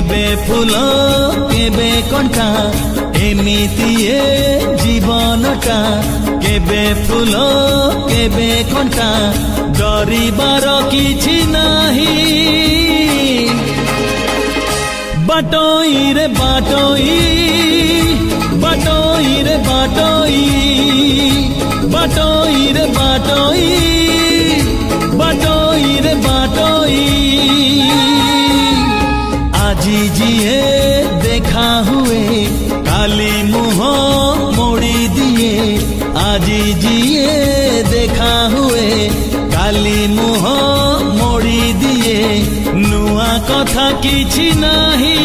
केबे फूल केबे कंटा एमिति ए जीवनटा केबे फूल केबे कंटा डरिबार किछि नाही बाटोई रे बाटोई बाटोई रे बाटोई बाटोई रे बाटोई बाटोई रे बाटोई আজি जिए देखा हुए काली मुह मोड़ी दिए আজি जिए देखा हुए काली मुह मोड़ी दिए नुआ कथा किछि नाही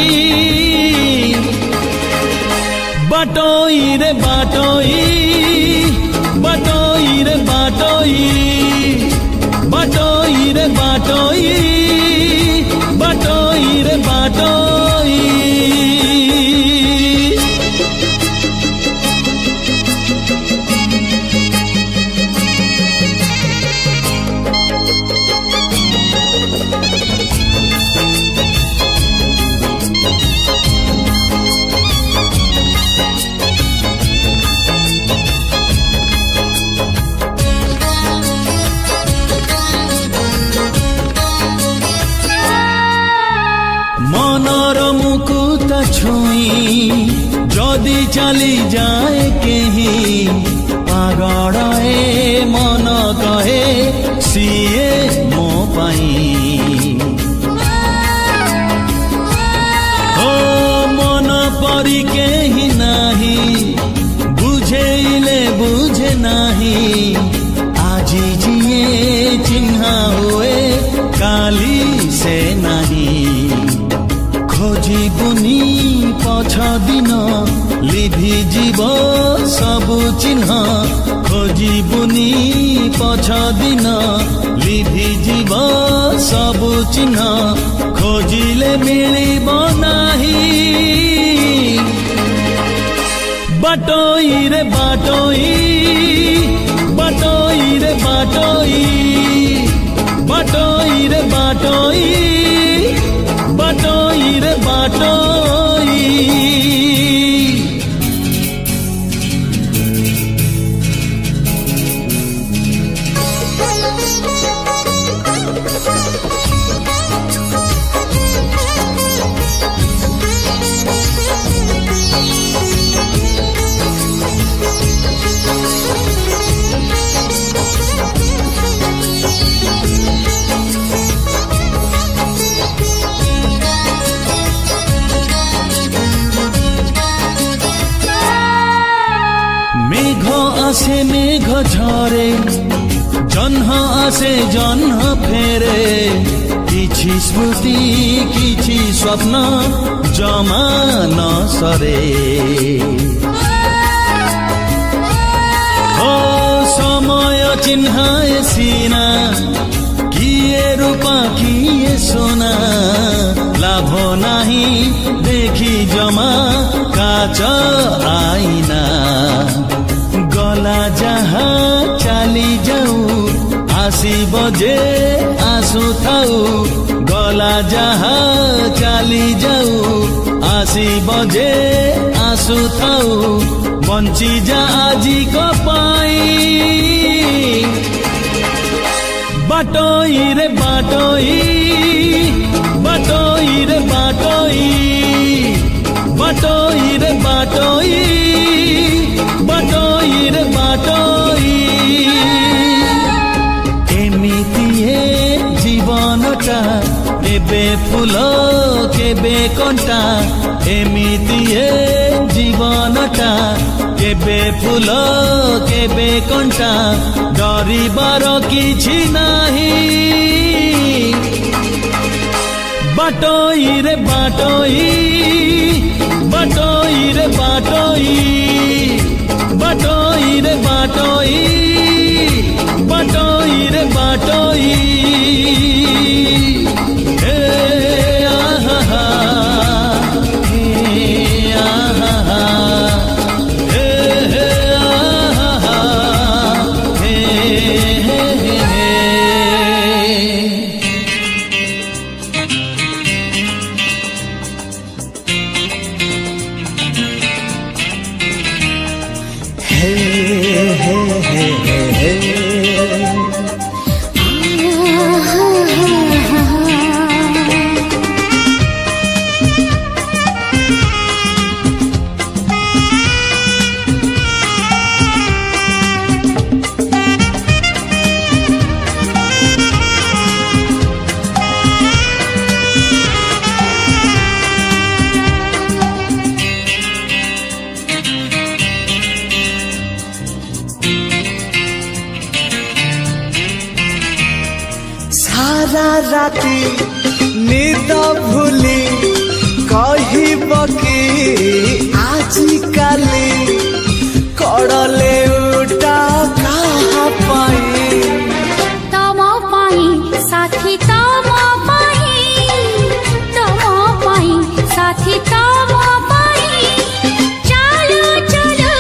बाटोई रे बाटोई बाटोई रे बाटोई बाटोई रे बाटोई बाटोई रे बाटोई मनर मुकुता छुई जदि चली जाए केही पागल ए मन कहे सीए मो पाई ओ मन परी केही नाही बुझेइले बुझे नाही আজি जिए चिन्हा हुए काली से नाही खोजिबुनी पछ दिन लिभि जीव सबु चिन्ह खोजिबुनी पछ दिन लिभि जीव सबु चिन्ह खोजिले मिलिब नाही बाटोई रे बाटोई बाटोई रे बाटोई बाटोई रे बाटोई बाटोई रे बाटोई मेघ आसे मेघ झरे जन्ह आसे जन्ह फेरे किछि स्मृति किछि स्वप्न जमा न सरे ओ समय चिन्हाए सीना किए रूपा किए सोना लाभ नाही देखी जमा काच आईना गला जहा चली जाऊ आसीब जे आसु थाऊ गला जहा चली जाऊ आसीब जे आसु थाऊ बंची जा आजी को पाई बाटोई रे बाटोई बाटोई रे बाटोई बाटोई रे बाटोई बाटोई रे बाटोई एमिति ए जीवनटा केबे फूल केबे कंटा एमिति ए जीवनटा केबे फूल केबे कंटा डरिबार किछि नाही बाटोई रे बाटोई बाटोई रे बाटोई बाटोई रे बाटोई बाटोई रे बाटोई हे आहा हे आहा हे हे आहा हे हे हे हे हे हे सारा राती निद भूली कहब कि आजिकाली कड़ले उठा कहा पाई तम पाई साथी तम पाई तम पाई साथी तम पाई चलो चलो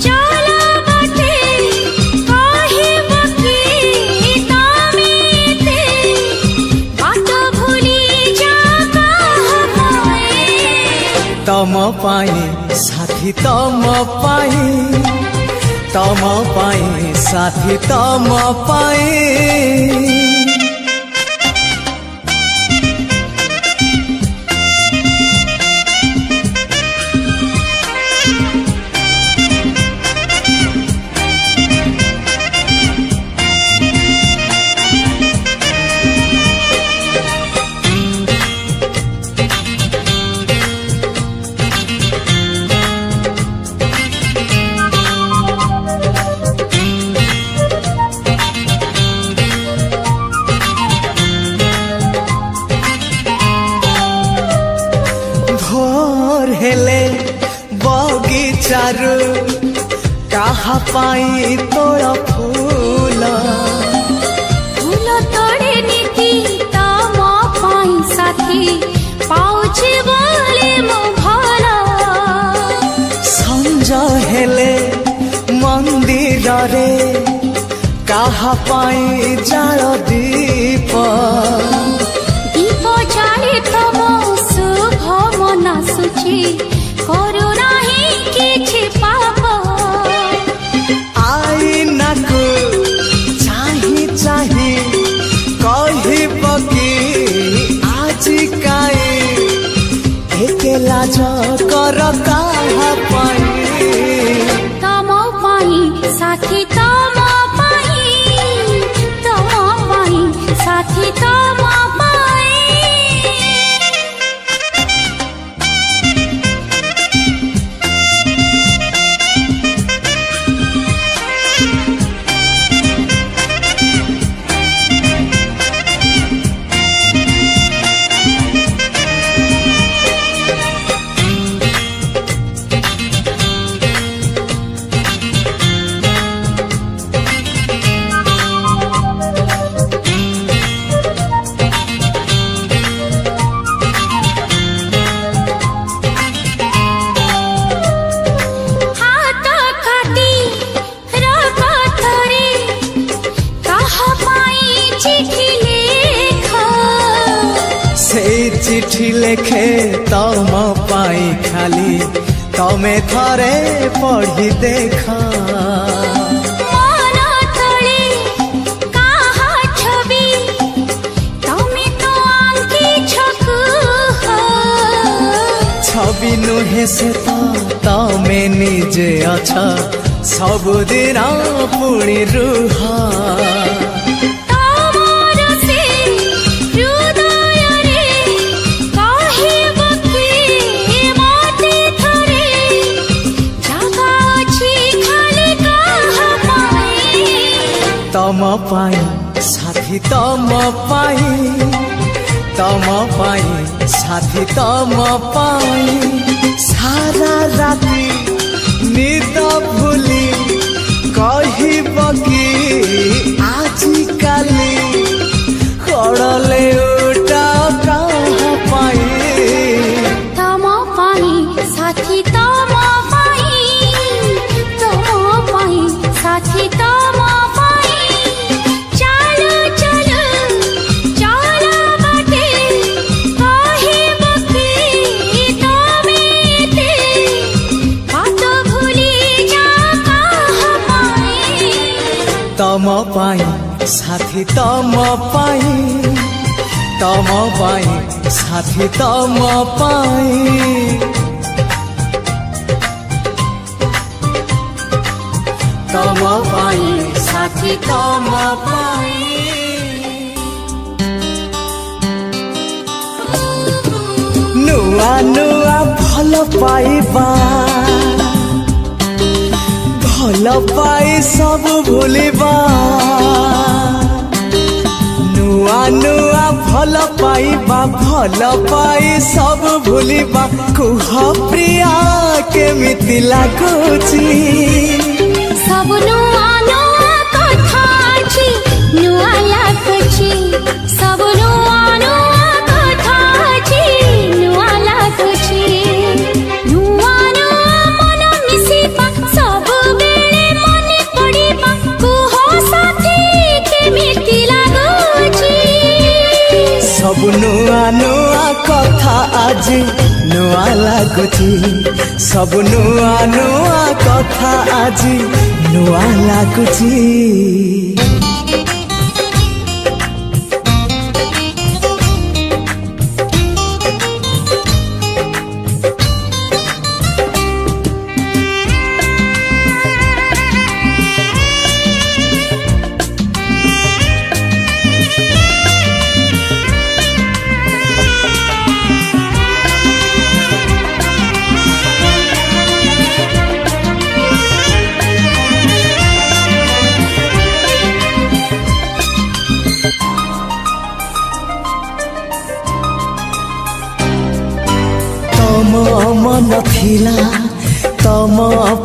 चलो बाटे कहब कि तमेते बाट भूली जा कहबे तम पाई साथी तम पाई तम पाई साथी तम पाई भोर हेले बगीचारू कहा पाई तोड़ फूल फूल तोड़े नीति तम पाई साथी पाउछि बोले मो भला संज हेले मंदिर रे कहा पाई जाल दीप दीप जाले तम शुभ मना सुची करू नाही किछि पाप आईना को चाही चाही कहब कि आजिकाई एकेला कर कहा पाई तम पाई साथी तम पाई तम पाई साथी तम पाई चिठी लेखे तम पाई खाली तमे थरे पढ़ी देखा मन तले काहा छवि तमे तो आंकी छकु छवि नुहे से तो तमे निजे अच्छा सबुदिन पुणी रुहा तम पाई साथी तम पाई तम पाई साथी तम पाई सारा राती निद भूली कहब कि आजिकाली कड़ले उठा कहा पाई तम पाई साथी तम पाई तम पाई साथी तम भूली तम पाई साथी तम पाई तम पाई साथी तम पाई तम पाई साथी तम पाई नुआ नुआ भल पाइबा भल पाई सब भूलिबा नुआ नुआ भल पाइबा भल पाई सब भूलिबा कुह प्रिया केमिति लागुची सब नुआ नुआ कथा अछि नुआ लागुची सब नुआ नुआ कथा अछि नुआ लागुची नुआ नुआ मन मिसिबा सब बेले मने पड़िबा कुह साथी केमिति लागुची सब नुआ नुआ कथा आज नुआ लागुची सब नुआ नुआ कथा आज नुआ लागुची तम मन थिला तम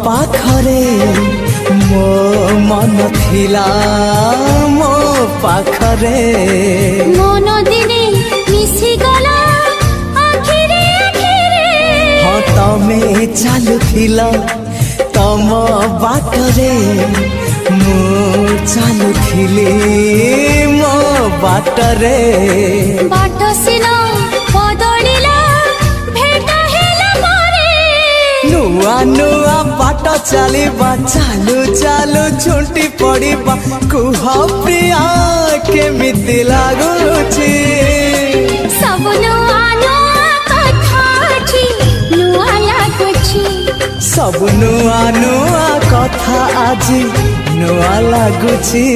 पाखरे मो मन थिला मो पाखरे मन दिने मिसी गला आखिरे आखिरे हाँ तमे चालुथिला तम बाटरे मो चालुथिली मो बाटरे बाट सिना बदलिला भेट हेला मारे नुआ नुआ बाट चलिबा चालू चालू झुंटी पड़िबा कुह प्रिया केमिति लागुची सब नुआ नुआ कथा अछि नुआ लागुची सब नुआ नुआ कथा आज नुआ लागुची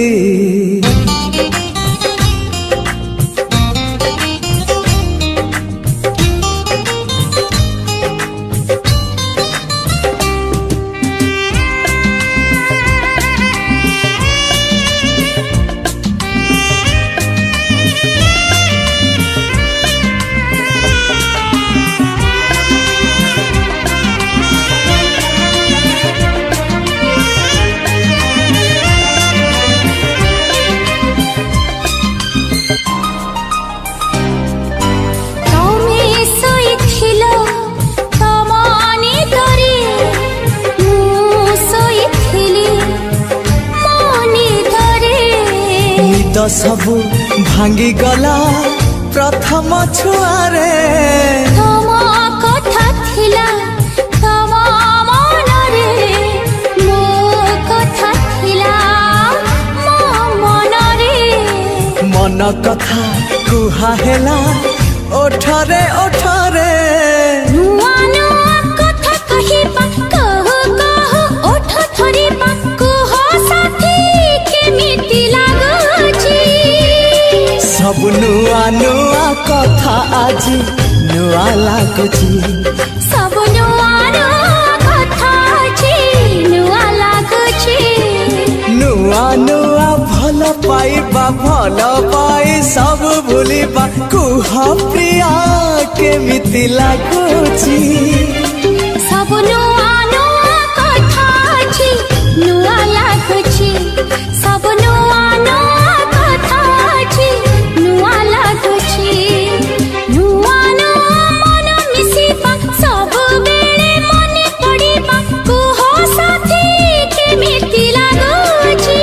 सबु भांगी गला प्रथम छुआरे तम कथा थिला तम मनरे मो कथा थिला मो मनरे मन कथा कुहा हेला ओठरे ओठरे नुआ नुआ कथा कहिबा कह कह ओठ थरिबा कुह साथी केमिति लागुची सब नुआ नुआ कथा आज नुआ लागुची सब नुआ नुआ कथा अछि नुआ लागुची नुआ नुआ भल पाइबा भल पाई सब भूलिबा कुह प्रिया केमिति लागुची सब नुआ नुआ कथा अछि नुआ लागुची सब नुआ नुआ कथा अछि नुआ लागुची नुआ नुआ मन मिसिबा सब बेले मने पड़िबा कुह साथी केमिति लागुची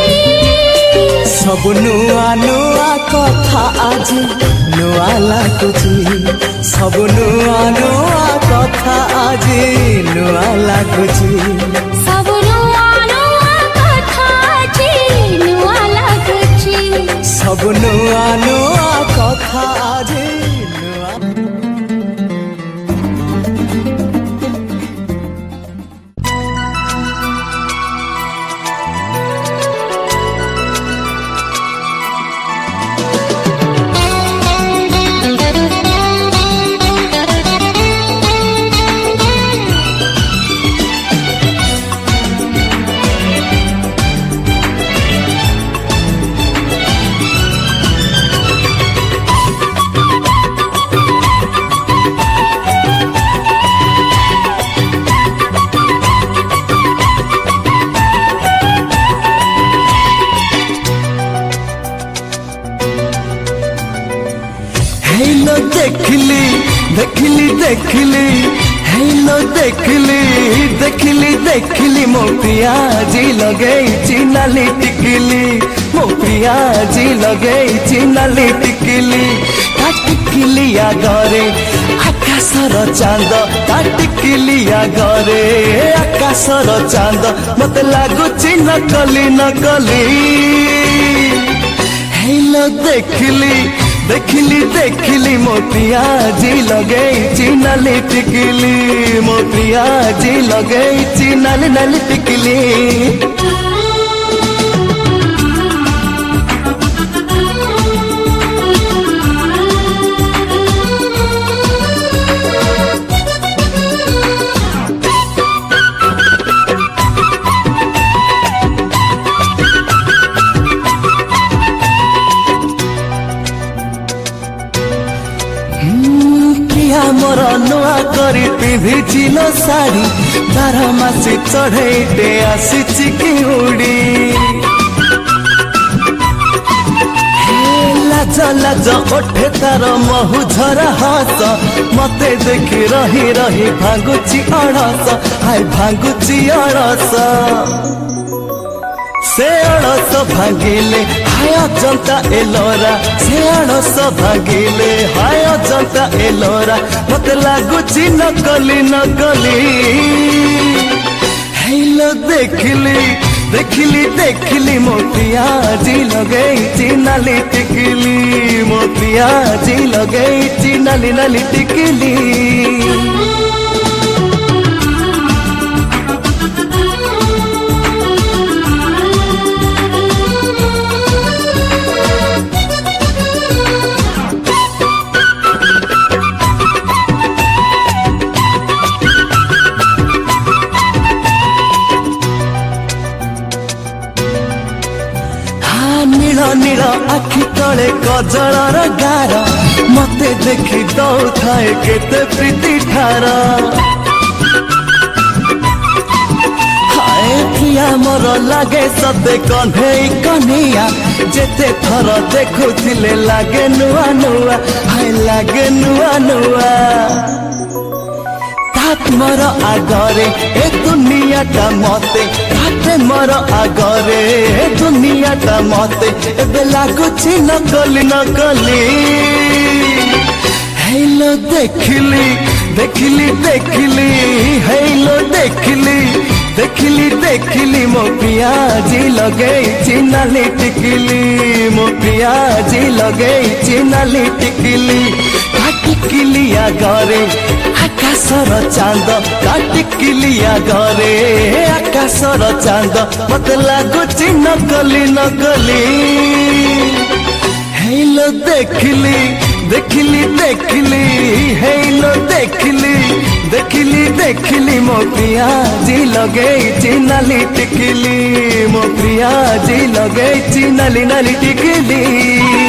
सब नुआ नुआ कथा आज नुआ लागुची सब नुआ नुआ कथा आज नुआ लागुची सब नुआ नुआ कथा अछि नुआ देखिली देखिली देखिली हेलो देखिली देखिली देखिली मो पियाजी लगेइछि नाली टिकिली मो पियाजी लगेइछि नाली टिकिली ता टिकिलिया घरे आकाशर चांद ता टिकिलिया घरे आकाशर चांद मते लागुछि नकली नकली हेलो देखिली देखिली देखिली मो पियाजी लगेइछि नाली टिकिली मो पियाजी लगेइछि नाली नाली टिकिली मोर नुआ करी पिंधिचिल साड़ी 12 मासी चढ़ेटे आसीछि कि उड़ी लाज लाज ओठे तार महु झरा हस मते देखी रही रही भांगुची अड़स हाय भांगुची अड़स से अड़स भांगिले हाय अजंता एलोरा से अड़स भांगिले हाय अजंता एलोरा मते लागुची नकली नकली हेलो देखिली देखिली देखिली मो पियाजी लगेइछि नाली टिकिली मो पियाजी लगेइछि नाली नाली टिकिली नील नील आखि तले कजलर गार मते देखी दौथाए केते प्रीति ठार हाय प्रिया मोर लागे सते कन्हई कन्हैया जेते थर देखुथिले लागे नुआ नुआ हाय लागे नुआ नुआ मोर आगरे ए दुनियाटा मते घाटे मोर आगरे ए दुनियाटा मते एबे लागुछि नकली नकली हेलो देखिली देखिली देखिली हेलो देखिली देखिली देखिली मो पियाजी लगेइछि नाली टिकिली मो पियाजी लगेइछि नाली टिकिली टिकिलिया घरे आकाशर चांद टिकिलिया घरे आकाशर चांद मते लागुछि नकली नकली हेलो देखिली देखिली देखिली हेलो देखिली देखिली देखिली मो पियाजी लगेइछि नाली टिकिली मो पियाजी लगेइछि नाली नाली टिकिली।